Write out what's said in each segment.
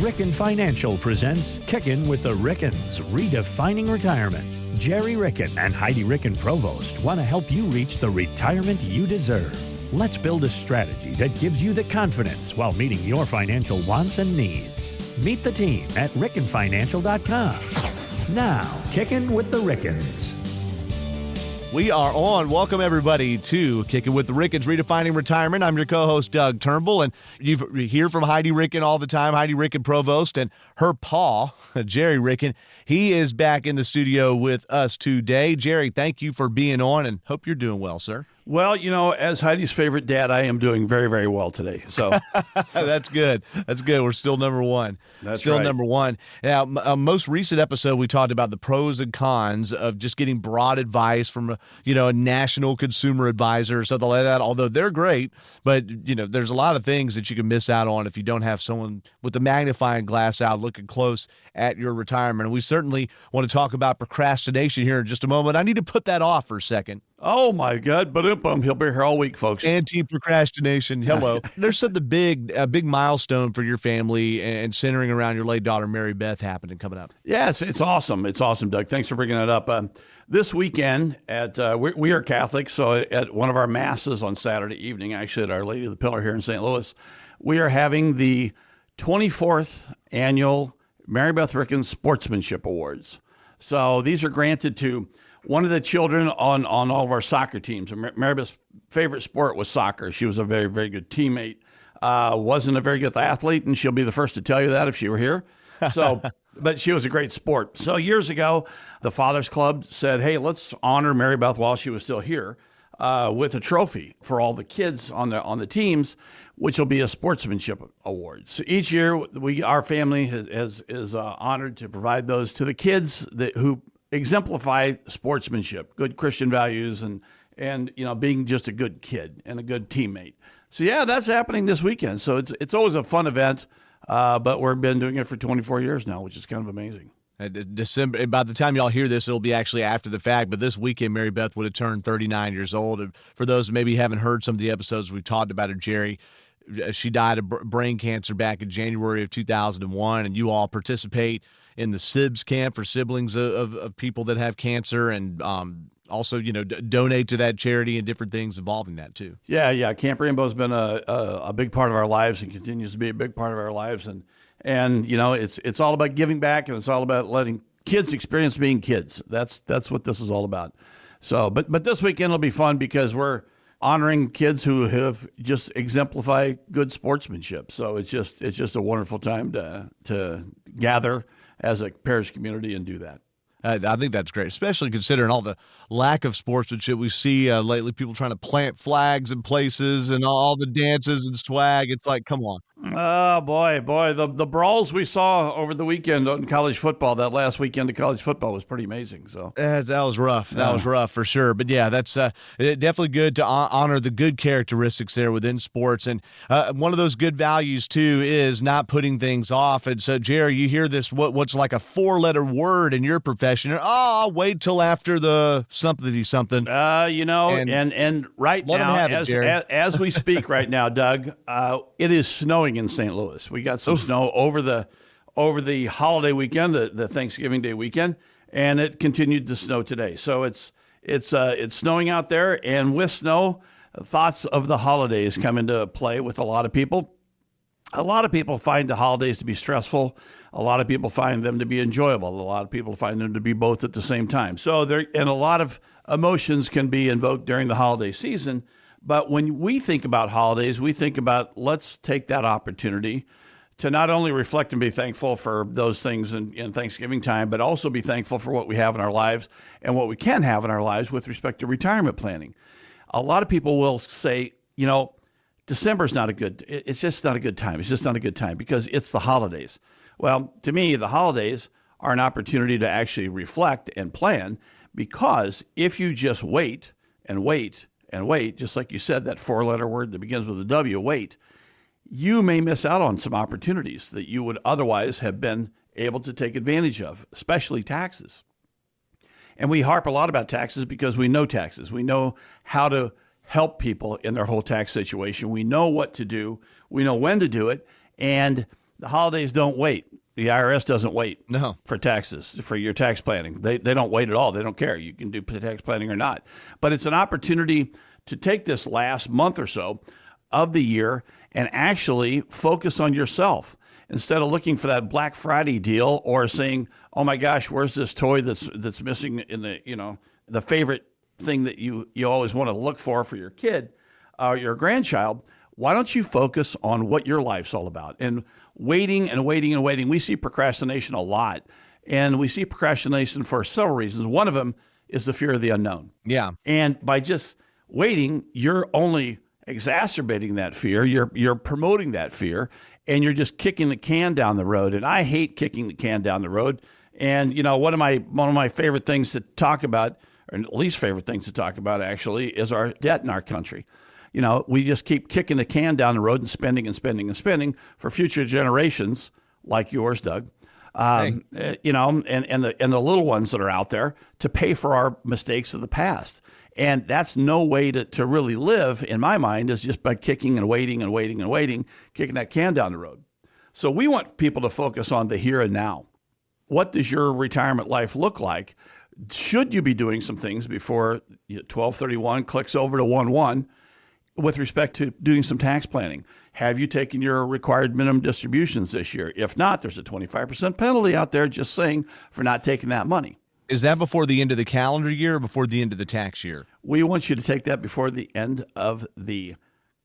Ricken Financial presents Kickin' with the Rickens, Redefining Retirement. Gerry Ricken and Heidi Ricken Provost want to help you reach the retirement you deserve. Let's build a strategy that gives you the confidence while meeting your financial wants and needs. Meet the team at rickenfinancial.com. Now, Kickin' with the Rickens. We are on. Welcome, everybody, to Kicking with the Rickens, Redefining Retirement. I'm your co-host, Doug Turnbull, and you hear from Heidi Ricken all the time, Heidi Ricken Provost, and her pa, Gerry Ricken. He is back in the studio with us today. Gerry, thank you for being on, and hope you're doing well, sir. Well, you know, as Heidi's favorite dad, I am doing very, very well today. So that's good. That's good. We're still number one. That's still right. Number one. Now, most recent episode, we talked about the pros and cons of just getting broad advice from, a national consumer advisor or something like that. Although they're great, but there's a lot of things that you can miss out on if you don't have someone with the magnifying glass out looking close at your retirement. And we certainly want to talk about procrastination here in just a moment. I need to put that off for a second. Oh, my God. But he'll be here all week, folks. Anti-procrastination. Hello. There's something a big milestone for your family and centering around your late daughter, Mary Beth, happening coming up. Yes, it's awesome. It's awesome, Doug. Thanks for bringing that up. This weekend, we are Catholic, so at one of our masses on Saturday evening, actually at Our Lady of the Pillar here in St. Louis, we are having the 24th annual Mary Beth Ricken Sportsmanship Awards. So these are granted to one of the children on all of our soccer teams. Mary Beth's favorite sport was soccer. She was a very, very good teammate. Wasn't a very good athlete, and she'll be the first to tell you that if she were here. So, but she was a great sport. So years ago, the Fathers Club said, hey, let's honor Mary Beth while she was still here with a trophy for all the kids on the teams, which will be a sportsmanship award. So each year, our family is honored to provide those to the kids who exemplify sportsmanship, good Christian values, and being just a good kid and a good teammate. So yeah, that's happening this weekend. So it's always a fun event, but we've been doing it for 24 years now, which is kind of amazing. December. By the time y'all hear this, it'll be actually after the fact. But this weekend, Mary Beth would have turned 39 years old. And for those who maybe haven't heard some of the episodes we've talked about her, Gerry, she died of brain cancer back in January of 2001, and you all participate in the SIBS camp for siblings of people that have cancer, and also donate to that charity and different things involving that too. Yeah. Camp Rainbow has been a big part of our lives and continues to be a big part of our lives, and it's all about giving back, and it's all about letting kids experience being kids. That's what this is all about. So, but this weekend will be fun because we're honoring kids who have just exemplified good sportsmanship. So it's just a wonderful time to gather as a parish community and do that. I think that's great, especially considering all the lack of sportsmanship we see lately. People trying to plant flags in places and all the dances and swag. It's like, come on. Oh, boy. The brawls we saw over the weekend in college football, that last weekend of college football was pretty amazing. So that was rough. That was rough for sure. But, yeah, that's definitely good to honor the good characteristics there within sports. And one of those good values, too, is not putting things off. And so, Gerry, you hear this, what's like a 4-letter word in your profession. I'll wait till after the something. And right now, as we speak right now, Doug, it is snowing in St. Louis. We got some snow over the holiday weekend, the Thanksgiving Day weekend, and it continued to snow today. So it's snowing out there, and with snow, thoughts of the holidays come into play with a lot of people. A lot of people find the holidays to be stressful. A lot of people find them to be enjoyable. A lot of people find them to be both at the same time. So and a lot of emotions can be invoked during the holiday season. But when we think about holidays, we think about let's take that opportunity to not only reflect and be thankful for those things in Thanksgiving time, but also be thankful for what we have in our lives and what we can have in our lives with respect to retirement planning. A lot of people will say, December's not it's just not a good time. It's just not a good time because it's the holidays. Well, to me, the holidays are an opportunity to actually reflect and plan, because if you just wait and wait and wait, just like you said, that 4-letter word that begins with a W, wait, you may miss out on some opportunities that you would otherwise have been able to take advantage of, especially taxes. And we harp a lot about taxes because we know taxes. We know how to help people in their whole tax situation. We know what to do. We know when to do it. And the holidays don't wait. The IRS doesn't wait No. for taxes, for your tax planning. They don't wait at all. They don't care. You can do tax planning or not. But it's an opportunity to take this last month or so of the year and actually focus on yourself instead of looking for that Black Friday deal or saying, "Oh my gosh, where's this toy that's missing in the favorite thing that you always want to look for your kid or your grandchild." Why don't you focus on what your life's all about? And waiting and waiting and waiting. We see procrastination a lot, and we see procrastination for several reasons. One of them is the fear of the unknown. Yeah. And by just waiting, you're only exacerbating that fear. You're promoting that fear, and you're just kicking the can down the road. And I hate kicking the can down the road. And one of my favorite things to talk about, or least favorite things to talk about actually, is our debt in our country. We just keep kicking the can down the road and spending and spending and spending for future generations like yours, Doug. And the little ones that are out there to pay for our mistakes of the past. And that's no way to really live, in my mind, is just by kicking and waiting and waiting and waiting, kicking that can down the road. So we want people to focus on the here and now. What does your retirement life look like? Should you be doing some things before 12/31 clicks over to 1/1 with respect to doing some tax planning? Have you taken your required minimum distributions this year? If not, there's a 25% penalty out there, just saying, for not taking that money. Is that before the end of the calendar year or before the end of the tax year? We want you to take that before the end of the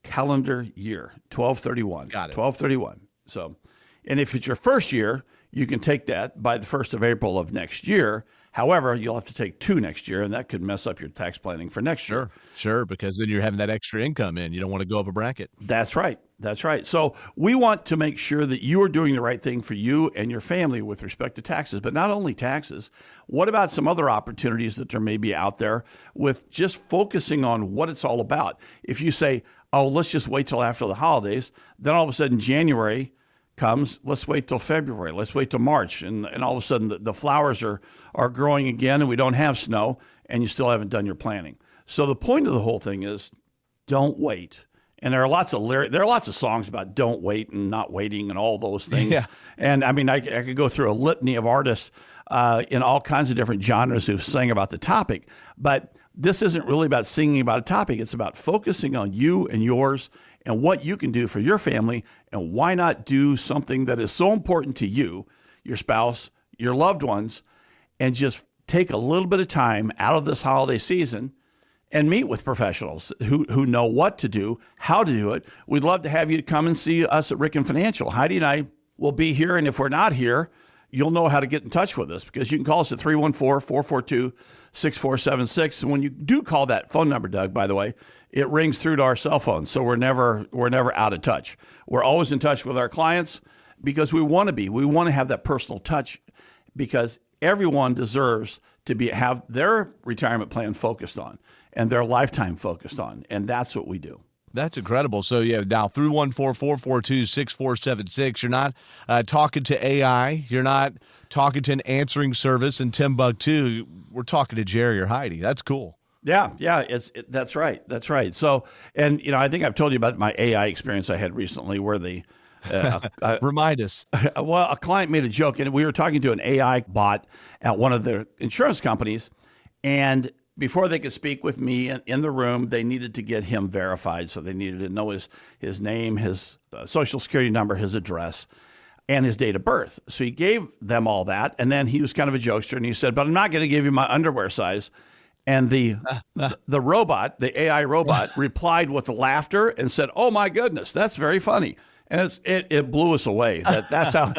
calendar year, 12/31. Got it. 12/31. So, and if it's your first year, you can take that by the 1st of April of next year. However, you'll have to take 2 next year, and that could mess up your tax planning for next year. Sure, because then you're having that extra income in. You don't want to go up a bracket. That's right. That's right. So we want to make sure that you are doing the right thing for you and your family with respect to taxes, but not only taxes. What about some other opportunities that there may be out there with just focusing on what it's all about? If you say, "Oh, let's just wait till after the holidays," then all of a sudden January comes, let's wait till February, let's wait till March, and all of a sudden the flowers are growing again and we don't have snow, and you still haven't done your planning. So the point of the whole thing is, don't wait. And there are lots of songs about don't wait and not waiting and all those things. Yeah. And I mean, I could go through a litany of artists in all kinds of different genres who've sang about the topic, but this isn't really about singing about a topic. It's about focusing on you and yours and what you can do for your family, and why not do something that is so important to you, your spouse, your loved ones, and just take a little bit of time out of this holiday season and meet with professionals who know what to do, how to do it. We'd love to have you come and see us at Ricken Financial. Heidi and I will be here, and if we're not here, you'll know how to get in touch with us, because you can call us at 314-442-6476. And when you do call that phone number, Doug, by the way, it rings through to our cell phones, so we're never out of touch. We're always in touch with our clients because we want to be. We want to have that personal touch, because everyone deserves to have their retirement plan focused on and their lifetime focused on, and that's what we do. That's incredible. So, yeah, now 314-442-6476, you're not talking to AI. You're not talking to an answering service in Timbuktu. We're talking to Gerry or Heidi. That's cool. Yeah, that's right. That's right. So, and I think I've told you about my AI experience I had recently, where Remind us. Well, a client made a joke, and we were talking to an AI bot at one of their insurance companies, and before they could speak with me in the room, they needed to get him verified. So they needed to know his name, his social security number, his address, and his date of birth. So he gave them all that, and then he was kind of a jokester, and he said, "But I'm not going to give you my underwear size." And the robot, the AI robot, replied with laughter and said, "Oh my goodness, that's very funny." And it blew us away. That's how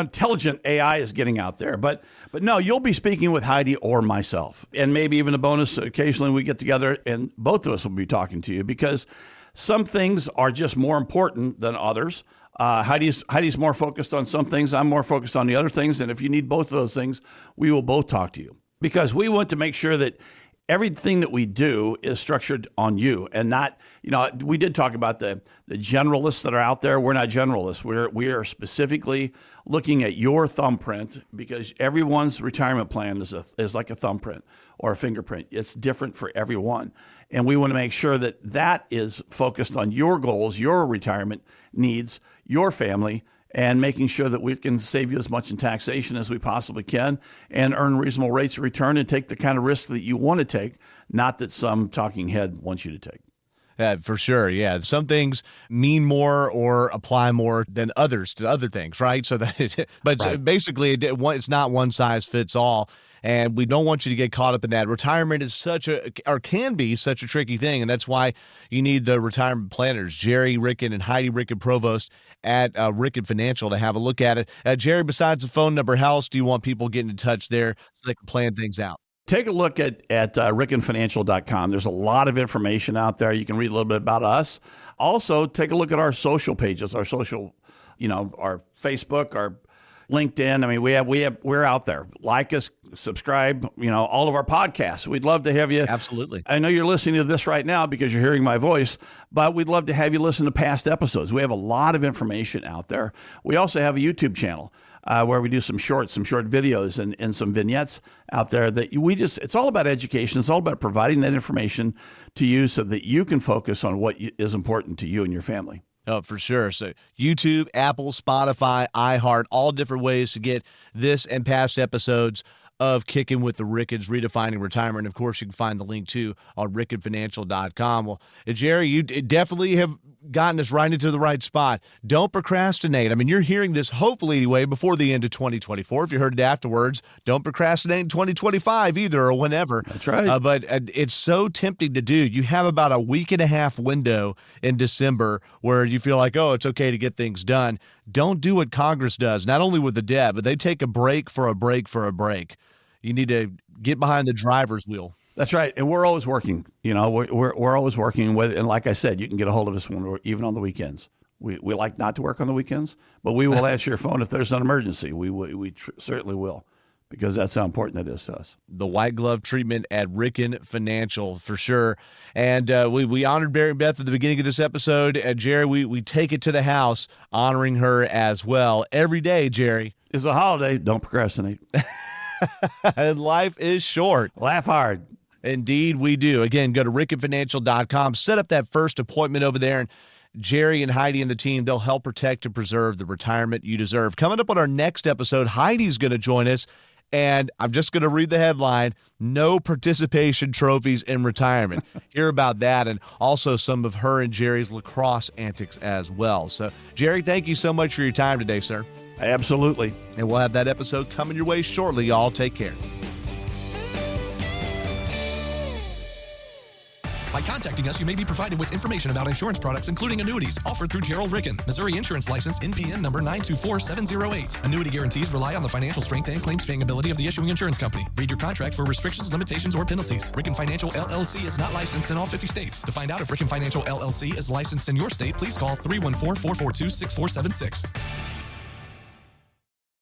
intelligent AI is getting out there. But no, you'll be speaking with Heidi or myself, and maybe even a bonus. Occasionally we get together and both of us will be talking to you, because some things are just more important than others. Heidi's more focused on some things. I'm more focused on the other things. And if you need both of those things, we will both talk to you, because we want to make sure that everything that we do is structured on you, and not, we did talk about the generalists that are out there. We're not generalists. We are specifically looking at your thumbprint, because everyone's retirement plan is like a thumbprint or a fingerprint. It's different for everyone. And we want to make sure that is focused on your goals, your retirement needs, your family, and making sure that we can save you as much in taxation as we possibly can and earn reasonable rates of return and take the kind of risks that you want to take, not that some talking head wants you to take. For sure. Yeah. Some things mean more or apply more than others to other things, right? So that, basically it's not one size fits all. And we don't want you to get caught up in that. Retirement is can be such a tricky thing. And that's why you need the retirement planners, Gerry Ricken and Heidi Ricken Provost at Ricken Financial, to have a look at it. Gerry, besides the phone number, how else do you want people getting in touch there so they can plan things out? Take a look at rickenfinancial.com. There's a lot of information out there. You can read a little bit about us. Also, take a look at our social pages, our social, our Facebook, our LinkedIn. I mean, we're out there. Like us, subscribe, all of our podcasts. We'd love to have you. Absolutely. I know you're listening to this right now because you're hearing my voice, but we'd love to have you listen to past episodes. We have a lot of information out there. We also have a YouTube channel where we do some short videos and some vignettes out there that it's all about education. It's all about providing that information to you so that you can focus on what is important to you and your family. Oh, for sure. So YouTube, Apple, Spotify, iHeart, all different ways to get this and past episodes of Kicking with the Rickens, Redefining Retirement. Of course, you can find the link too on rickenfinancial.com. Well, Gerry, you definitely have gotten us right into the right spot. Don't procrastinate. I mean, you're hearing this hopefully anyway before the end of 2024. If you heard it afterwards, don't procrastinate in 2025 either or whenever. That's right. But it's so tempting to do. You have about a week and a half window in December where you feel like, oh, it's okay to get things done. Don't do what Congress does, not only with the debt, but they take a break for a break for a break. You need to get behind the driver's wheel. That's right. And we're always working. We're always working with, and like I said, you can get a hold of us even on the weekends. We like not to work on the weekends, but we will answer your phone if there's an emergency. We certainly will, because that's how important it is to us. The white glove treatment at Ricken Financial, for sure. And we honored Barry and Beth at the beginning of this episode. Gerry, we take it to the house, honoring her as well. Every day, Gerry. It's a holiday. Don't procrastinate. And life is short. Laugh hard. Indeed, we do. Again, go to rickenfinancial.com. Set up that first appointment over there. And Gerry and Heidi and the team, they'll help protect and preserve the retirement you deserve. Coming up on our next episode, Heidi's going to join us. And I'm just going to read the headline, No Participation Trophies in Retirement. Hear about that and also some of her and Gerry's lacrosse antics as well. So, Gerry, thank you so much for your time today, sir. Absolutely. And we'll have that episode coming your way shortly, y'all. Take care. By contacting us, you may be provided with information about insurance products, including annuities, offered through Gerald Ricken, Missouri Insurance License, NPN number 924708. Annuity guarantees rely on the financial strength and claims paying ability of the issuing insurance company. Read your contract for restrictions, limitations, or penalties. Ricken Financial LLC is not licensed in all 50 states. To find out if Ricken Financial LLC is licensed in your state, please call 314-442-6476.